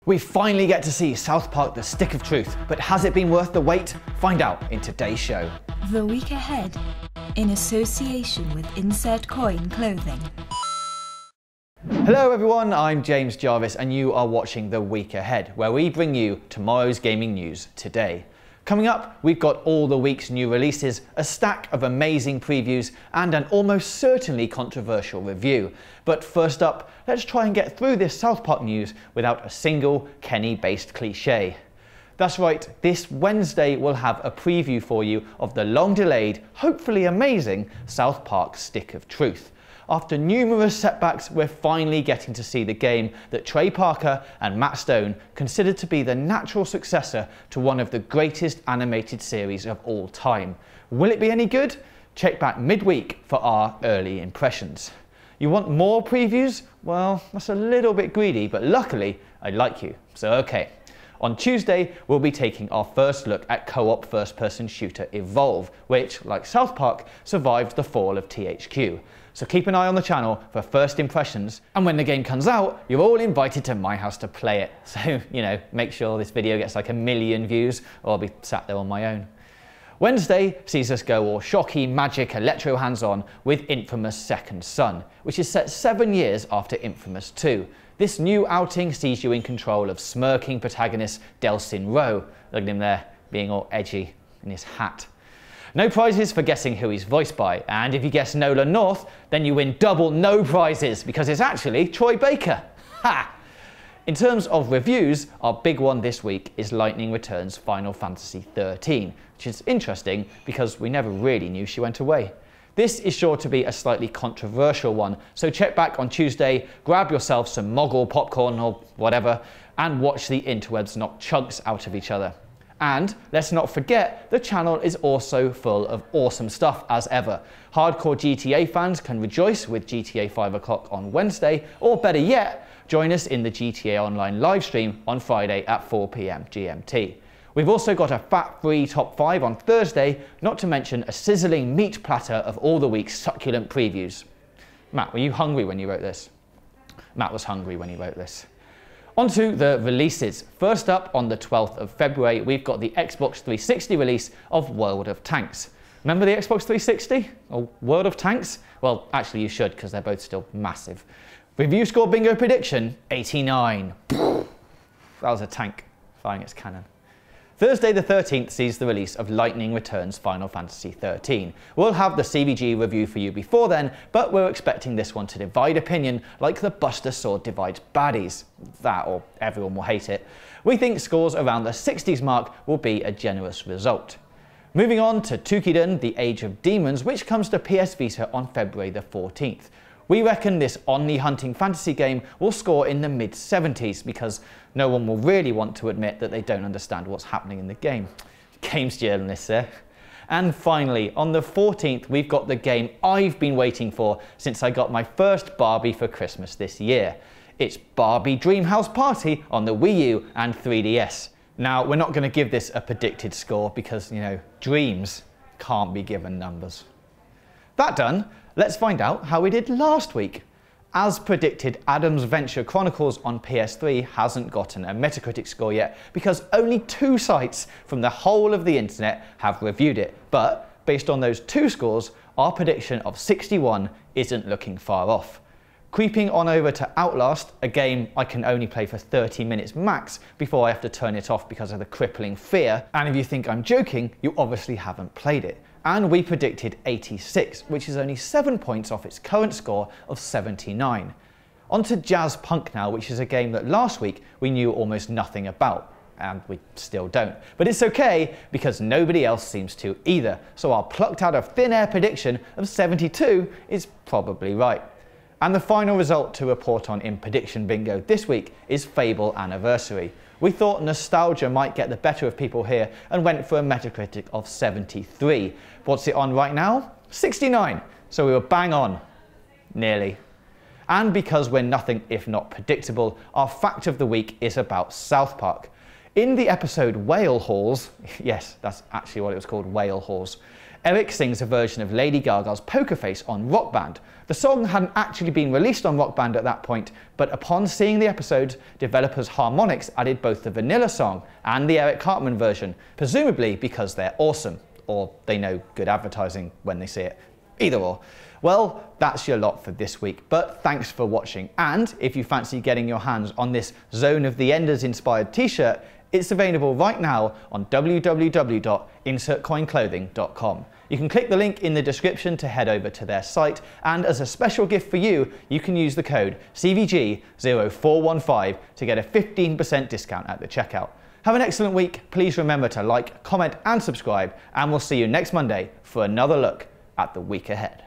We finally get to see South Park: The Stick of Truth, but has it been worth the wait? Find out in today's show. The week ahead, in association with Insert Coin Clothing. Hello everyone, I'm James Jarvis and you are watching The Week Ahead, where we bring you tomorrow's gaming news today. Coming up, we've got all the week's new releases, a stack of amazing previews, and an almost certainly controversial review. But first up, let's try and get through this South Park news without a single Kenny-based cliche. That's right, this Wednesday we'll have a preview for you of the long-delayed, hopefully amazing, South Park Stick of Truth. After numerous setbacks, we're finally getting to see the game that Trey Parker and Matt Stone considered to be the natural successor to one of the greatest animated series of all time. Will it be any good? Check back midweek for our early impressions. You want more previews? Well, that's a little bit greedy, but luckily I like you, so okay. On Tuesday, we'll be taking our first look at co-op first-person shooter Evolve, which, like South Park, survived the fall of THQ. So keep an eye on the channel for first impressions, and when the game comes out, you're all invited to my house to play it. So, you know, make sure this video gets like 1 million views, or I'll be sat there on my own. Wednesday sees us go all shocky, magic, electro hands-on with Infamous Second Son, which is set 7 years after Infamous 2. This new outing sees you in control of smirking protagonist Delsin Rowe. Look at him there, being all edgy in his hat. No prizes for guessing who he's voiced by, and if you guess Nolan North, then you win double no prizes, because it's actually Troy Baker. Ha! In terms of reviews, our big one this week is Lightning Returns Final Fantasy XIII, which is interesting because we never really knew she went away. This is sure to be a slightly controversial one, so check back on Tuesday, grab yourself some Mogul popcorn or whatever, and watch the interwebs knock chunks out of each other. And let's not forget, the channel is also full of awesome stuff as ever. Hardcore GTA fans can rejoice with GTA 5 o'clock on Wednesday, or better yet, join us in the GTA Online livestream on Friday at 4 PM GMT. We've also got a fat-free top 5 on Thursday, not to mention a sizzling meat platter of all the week's succulent previews. Matt, were you hungry when you wrote this? Matt was hungry when he wrote this. On to the releases. First up, on the 12th of February, we've got the Xbox 360 release of World of Tanks. Remember the Xbox 360? Or World of Tanks? Well, actually you should, because they're both still massive. Review score bingo prediction, 89. That was a tank firing its cannon. Thursday the 13th sees the release of Lightning Returns Final Fantasy XIII. We'll have the CVG review for you before then, but we're expecting this one to divide opinion like the Buster Sword divides baddies. That, or everyone will hate it. We think scores around the 60s mark will be a generous result. Moving on to Tukiden, The Age of Demons, which comes to PS Vita on February the 14th. We reckon this Omni-hunting fantasy game will score in the mid-70s because no one will really want to admit that they don't understand what's happening in the game. Games journalists there. And finally, on the 14th, we've got the game I've been waiting for since I got my first Barbie for Christmas this year. It's Barbie Dreamhouse Party on the Wii U and 3DS. Now, we're not going to give this a predicted score because, you know, dreams can't be given numbers. That done, let's find out how we did last week. As predicted, Adam's Venture Chronicles on PS3 hasn't gotten a Metacritic score yet because only 2 sites from the whole of the internet have reviewed it. But based on those 2 scores, our prediction of 61 isn't looking far off. Creeping on over to Outlast, a game I can only play for 30 minutes max before I have to turn it off because of the crippling fear. And if you think I'm joking, you obviously haven't played it. And we predicted 86, which is only 7 points off its current score of 79. On to Jazz Punk now, which is a game that last week we knew almost nothing about, and we still don't. But it's okay, because nobody else seems to either, so our plucked out of thin air prediction of 72 is probably right. And the final result to report on in Prediction Bingo this week is Fable Anniversary. We thought nostalgia might get the better of people here and went for a Metacritic of 73. What's it on right now? 69. So we were bang on. Nearly. And because we're nothing if not predictable, our fact of the week is about South Park. In the episode Whale Halls, yes, that's actually what it was called, Whale Halls, Eric sings a version of Lady Gaga's Poker Face on Rock Band. The song hadn't actually been released on Rock Band at that point, but upon seeing the episodes, developers Harmonix added both the vanilla song and the Eric Cartman version, presumably because they're awesome, or they know good advertising when they see it. Either or. Well, that's your lot for this week, but thanks for watching, and if you fancy getting your hands on this Zone of the Enders inspired t-shirt, it's available right now on www.insertcoinclothing.com. You can click the link in the description to head over to their site, and as a special gift for you, you can use the code CVG0415 to get a 15% discount at the checkout. Have an excellent week, please remember to like, comment and subscribe, and we'll see you next Monday for another look at the week ahead.